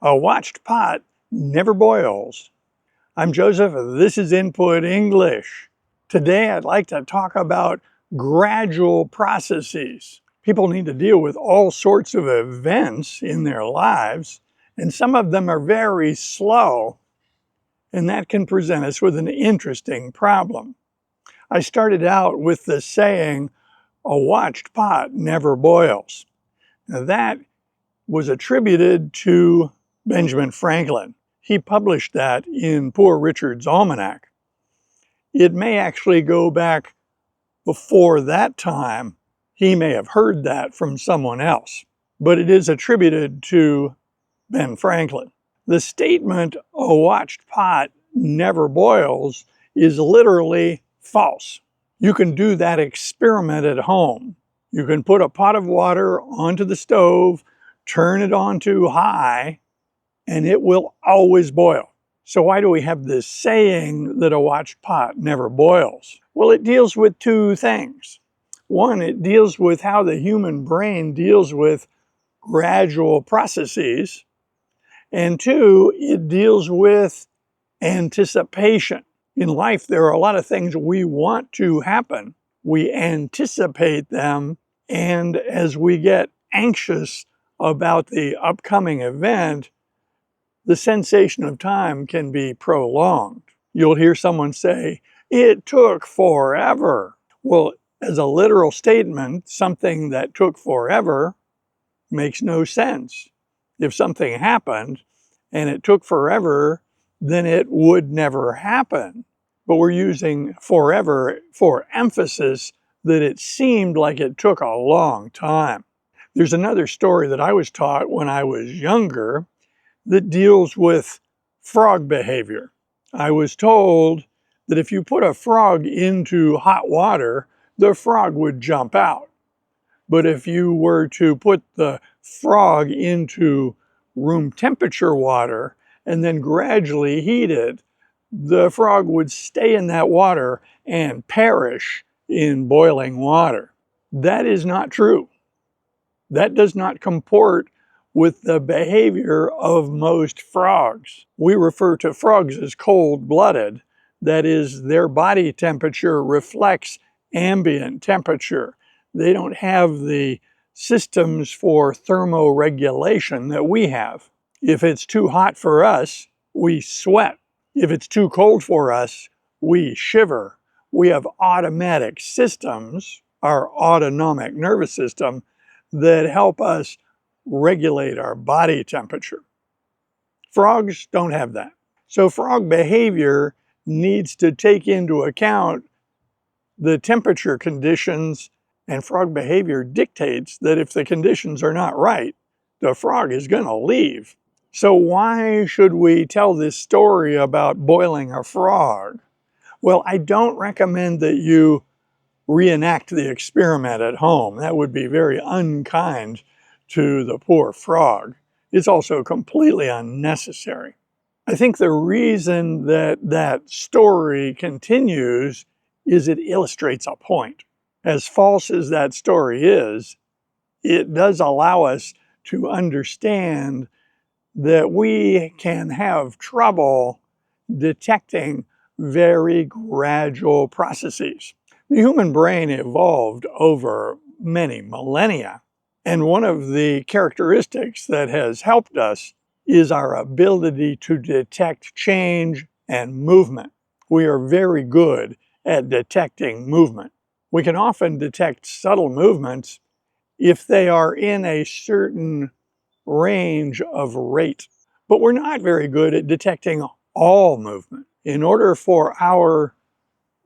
A watched pot never boils. I'm Joseph, this is Input English. Today I'd like to talk about gradual processes. People need to deal with all sorts of events in their lives, and some of them are very slow, and that can present us with an interesting problem. I started out with the saying, a watched pot never boils. Now that was attributed to Benjamin Franklin. He published that in Poor Richard's Almanac. It may actually go back before that time. He may have heard that from someone else, but it is attributed to Ben Franklin. The statement, a watched pot never boils, is literally false. You can do that experiment at home. You can put a pot of water onto the stove, turn it on to high, and it will always boil. So why do we have this saying that a watched pot never boils? Well, it deals with two things. One, it deals with how the human brain deals with gradual processes. And two, it deals with anticipation. In life, there are a lot of things we want to happen. We anticipate them, and as we get anxious about the upcoming event, the sensation of time can be prolonged. You'll hear someone say, it took forever. Well, as a literal statement, something that took forever makes no sense. If something happened and it took forever, then it would never happen. But we're using forever for emphasis that it seemed like it took a long time. There's another story that I was taught when I was younger that deals with frog behavior. I was told that if you put a frog into hot water, the frog would jump out. But if you were to put the frog into room temperature water and then gradually heat it, the frog would stay in that water and perish in boiling water. That is not true. That does not comport with the behavior of most frogs. We refer to frogs as cold-blooded. That is, their body temperature reflects ambient temperature. They don't have the systems for thermoregulation that we have. If it's too hot for us, we sweat. If it's too cold for us, we shiver. We have automatic systems, our autonomic nervous system, that help us regulate our body temperature. Frogs don't have that. So frog behavior needs to take into account the temperature conditions, and frog behavior dictates that if the conditions are not right, the frog is going to leave. So why should we tell this story about boiling a frog? Well, I don't recommend that you reenact the experiment at home. That would be very unkind to the poor frog. It's also completely unnecessary. I think the reason that that story continues is it illustrates a point. As false as that story is, it does allow us to understand that we can have trouble detecting very gradual processes. The human brain evolved over many millennia, and one of the characteristics that has helped us is our ability to detect change and movement. We are very good at detecting movement. We can often detect subtle movements if they are in a certain range of rate, but we're not very good at detecting all movement. In order for our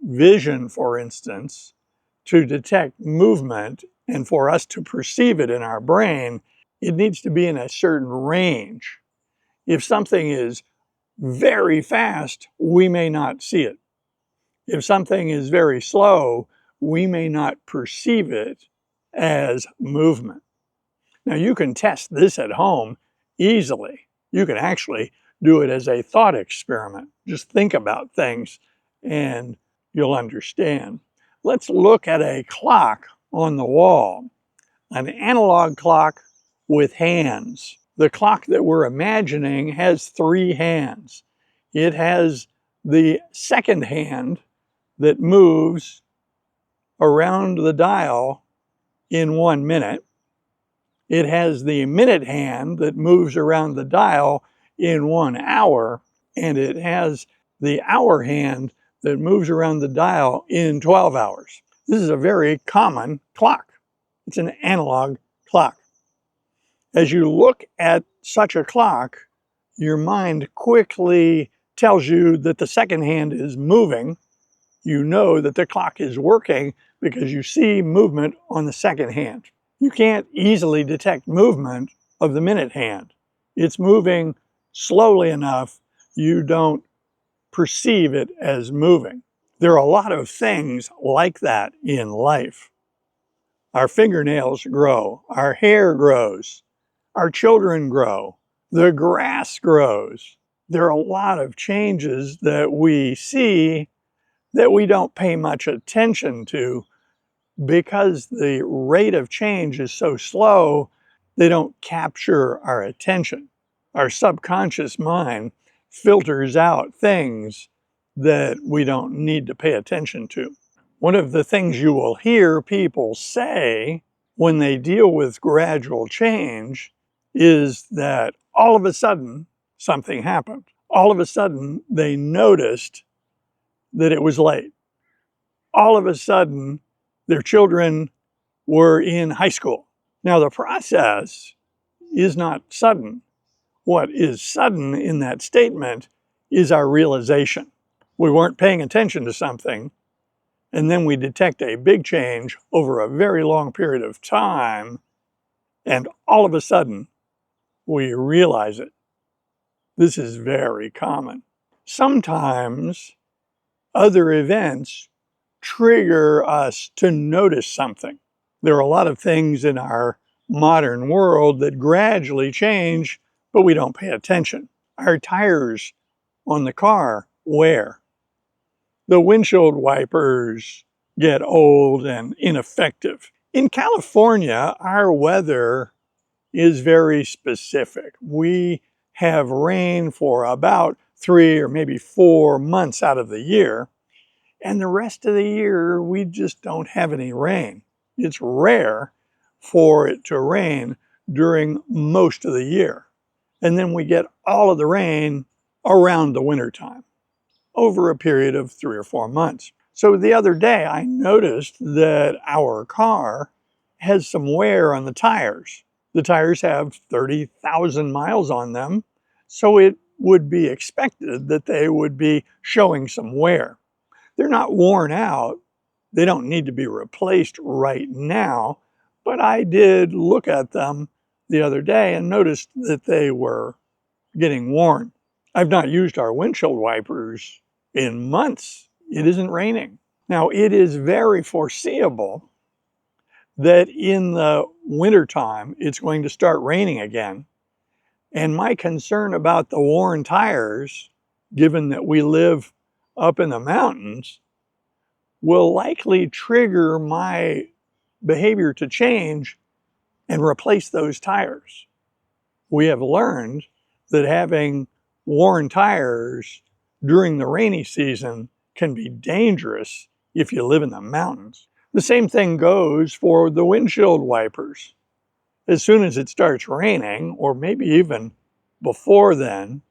vision, for instance, to detect movement and for us to perceive it in our brain, it needs to be in a certain range. If something is very fast, we may not see it. If something is very slow, we may not perceive it as movement. Now, you can test this at home easily. You can actually do it as a thought experiment. Just think about things and you'll understand. Let's look at a clock on the wall, an analog clock with hands. The clock that we're imagining has 3 hands. It has the second hand that moves around the dial in 1 minute. It has the minute hand that moves around the dial in 1 hour, and it has the hour hand that moves around the dial in 12 hours. This is a very common clock. It's an analog clock. As you look at such a clock, your mind quickly tells you that the second hand is moving. You know that the clock is working because you see movement on the second hand. You can't easily detect movement of the minute hand. It's moving slowly enough you don't perceive it as moving. There are a lot of things like that in life. Our fingernails grow, our hair grows, our children grow, the grass grows. There are a lot of changes that we see that we don't pay much attention to because the rate of change is so slow, they don't capture our attention. Our subconscious mind filters out things that we don't need to pay attention to. One of the things you will hear people say when they deal with gradual change is that all of a sudden something happened. All of a sudden they noticed that it was late. All of a sudden their children were in high school. Now the process is not sudden. What is sudden in that statement is our realization. We weren't paying attention to something, and then we detect a big change over a very long period of time, and all of a sudden we realize it. This is very common. Sometimes other events trigger us to notice something. There are a lot of things in our modern world that gradually change, but we don't pay attention. Our tires on the car wear. The windshield wipers get old and ineffective. In California, our weather is very specific. We have rain for about 3 or maybe 4 months out of the year, and the rest of the year we just don't have any rain. It's rare for it to rain during most of the year. And then we get all of the rain around the wintertime over a period of 3 or 4 months. So the other day I noticed that our car has some wear on the tires. The tires have 30,000 miles on them, so it would be expected that they would be showing some wear. They're not worn out. They don't need to be replaced right now, but I did look at them the other day and noticed that they were getting worn. I've not used our windshield wipers in months. It isn't raining. Now, it is very foreseeable that in the wintertime, it's going to start raining again. And my concern about the worn tires, given that we live up in the mountains, will likely trigger my behavior to change and replace those tires. We have learned that having worn tires during the rainy season can be dangerous if you live in the mountains. The same thing goes for the windshield wipers. As soon as it starts raining, or maybe even before then,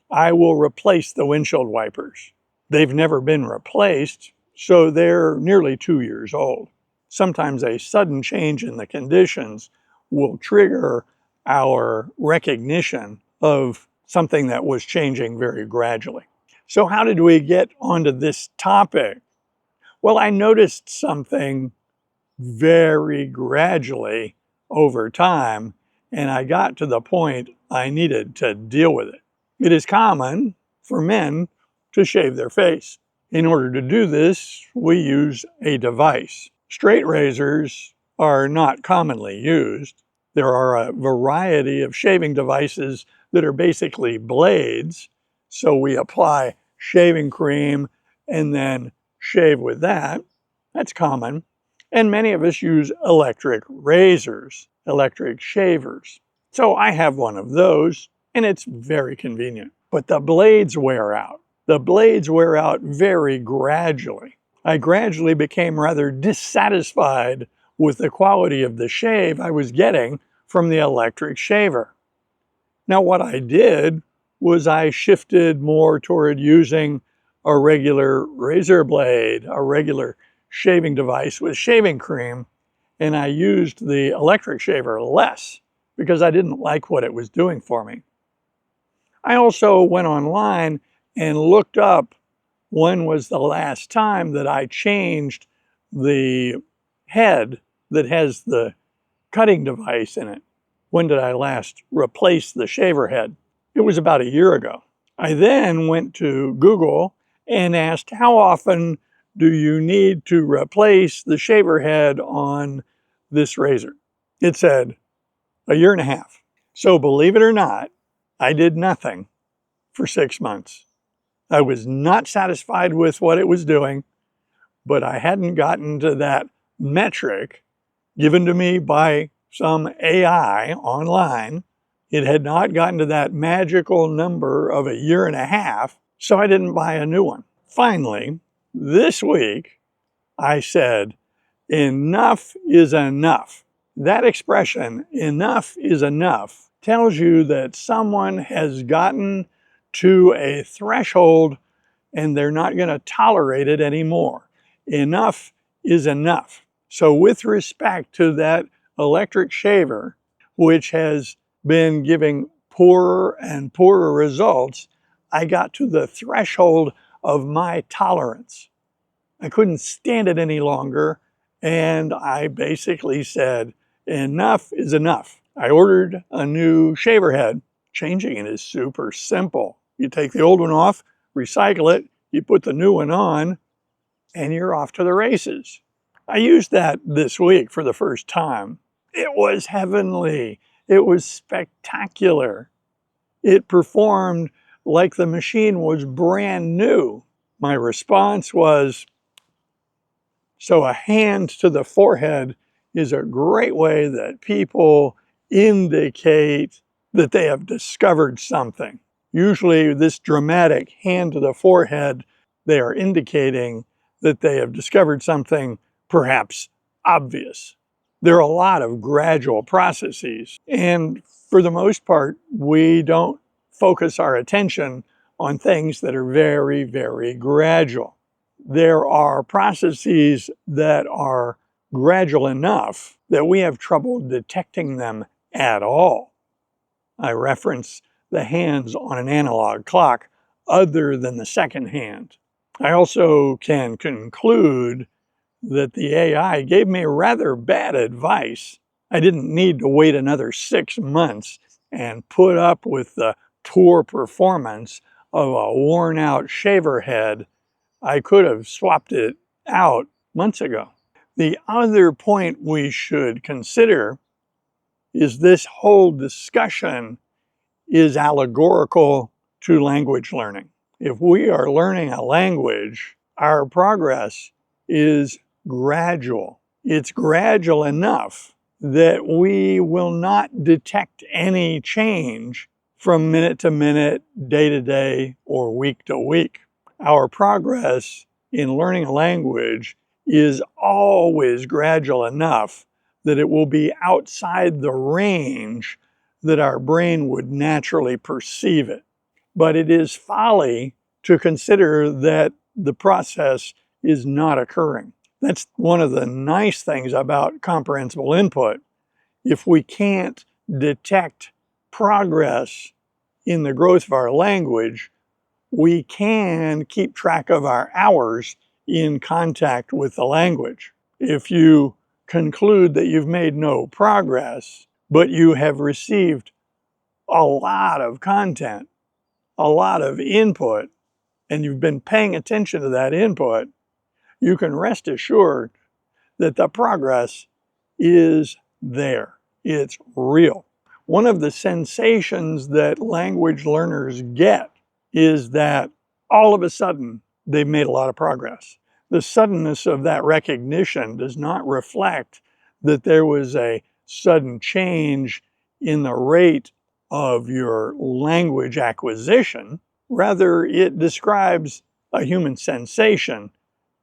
I will replace the windshield wipers. They've never been replaced, so they're nearly 2 years old. Sometimes a sudden change in the conditions will trigger our recognition of something that was changing very gradually. So how did we get onto this topic? Well, I noticed something very gradually over time, and I got to the point I needed to deal with it. It is common for men to shave their face. In order to do this, we use a device. Straight razors are not commonly used. There are a variety of shaving devices that are basically blades. So we apply shaving cream and then shave with that. That's common. And many of us use electric razors, electric shavers. So I have one of those, and it's very convenient. But the blades wear out. The blades wear out very gradually. I gradually became rather dissatisfied with the quality of the shave I was getting from the electric shaver. Now, what I did was I shifted more toward using a regular razor blade, a regular shaving device with shaving cream, and I used the electric shaver less because I didn't like what it was doing for me. I also went online and looked up when was the last time that I changed the head that has the cutting device in it. When did I last replace the shaver head? It was about a year ago. I then went to Google and asked, how often do you need to replace the shaver head on this razor? It said a year and a half. So believe it or not, I did nothing for 6 months. I was not satisfied with what it was doing, but I hadn't gotten to that metric given to me by some AI online. It had not gotten to that magical number of a year and a half, so I didn't buy a new one. Finally, this week, I said, enough is enough. That expression, enough is enough, tells you that someone has gotten to a threshold and they're not going to tolerate it anymore. Enough is enough. So with respect to that electric shaver, which has been giving poorer and poorer results, I got to the threshold of my tolerance. I couldn't stand it any longer, and I basically said, enough is enough. I ordered a new shaver head. Changing it is super simple. You take the old one off, recycle it, you put the new one on, and you're off to the races. I used that this week for the first time. It was heavenly. It was spectacular. It performed like the machine was brand new. My response was, so a hand to the forehead is a great way that people indicate that they have discovered something. Usually this dramatic hand to the forehead, they are indicating that they have discovered something perhaps obvious. There are a lot of gradual processes, and for the most part, we don't focus our attention on things that are very, very gradual. There are processes that are gradual enough that we have trouble detecting them at all. I reference the hands on an analog clock other than the second hand. I also can conclude that the AI gave me rather bad advice. I didn't need to wait another 6 months and put up with the poor performance of a worn out shaver head. I could have swapped it out months ago. The other point we should consider is this whole discussion is allegorical to language learning. If we are learning a language, our progress is gradual. It's gradual enough that we will not detect any change from minute to minute, day to day, or week to week. Our progress in learning a language is always gradual enough that it will be outside the range that our brain would naturally perceive it. But it is folly to consider that the process is not occurring. That's one of the nice things about comprehensible input. If we can't detect progress in the growth of our language, we can keep track of our hours in contact with the language. If you conclude that you've made no progress, but you have received a lot of content, a lot of input, and you've been paying attention to that input, you can rest assured that the progress is there. It's real. One of the sensations that language learners get is that all of a sudden they've made a lot of progress. The suddenness of that recognition does not reflect that there was a sudden change in the rate of your language acquisition. Rather, it describes a human sensation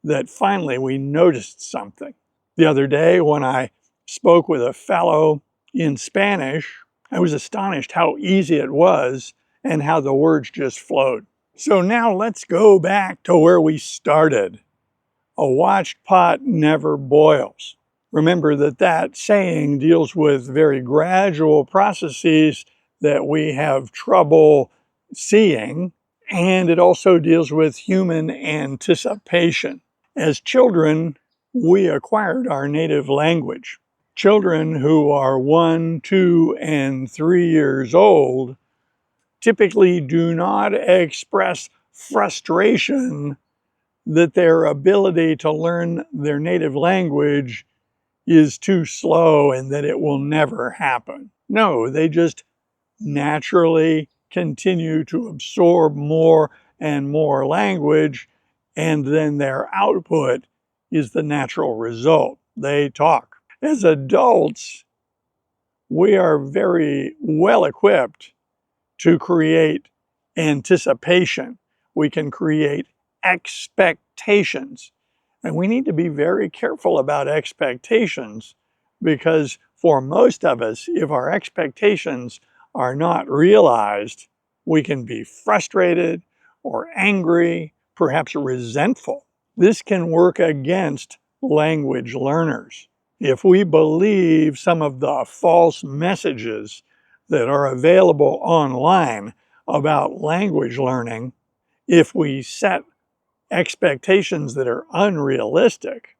that finally we noticed something. The other day when I spoke with a fellow in Spanish, I was astonished how easy it was and how the words just flowed. So now let's go back to where we started. A watched pot never boils. Remember that saying deals with very gradual processes that we have trouble seeing, and it also deals with human anticipation. As children, we acquired our native language. Children who are 1, 2, and 3 years old typically do not express frustration that their ability to learn their native language is too slow and that it will never happen. No, they just naturally continue to absorb more and more language, and then their output is the natural result. They talk. As adults, we are very well equipped to create anticipation. We can create expectations. And we need to be very careful about expectations, because for most of us, if our expectations are not realized, we can be frustrated or angry, perhaps resentful. This can work against language learners. If we believe some of the false messages that are available online about language learning, if we set expectations that are unrealistic,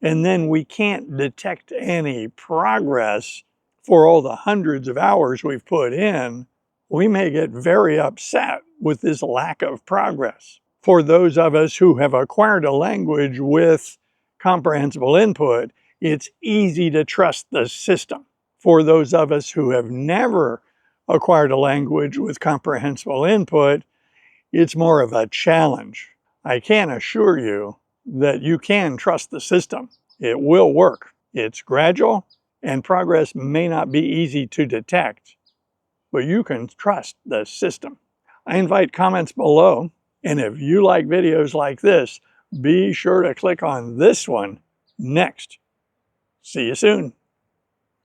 and then we can't detect any progress for all the hundreds of hours we've put in, we may get very upset with this lack of progress. For those of us who have acquired a language with comprehensible input, it's easy to trust the system. For those of us who have never acquired a language with comprehensible input, it's more of a challenge. I can assure you that you can trust the system. It will work. It's gradual, and progress may not be easy to detect, but you can trust the system. I invite comments below, and if you like videos like this, be sure to click on this one next. See you soon.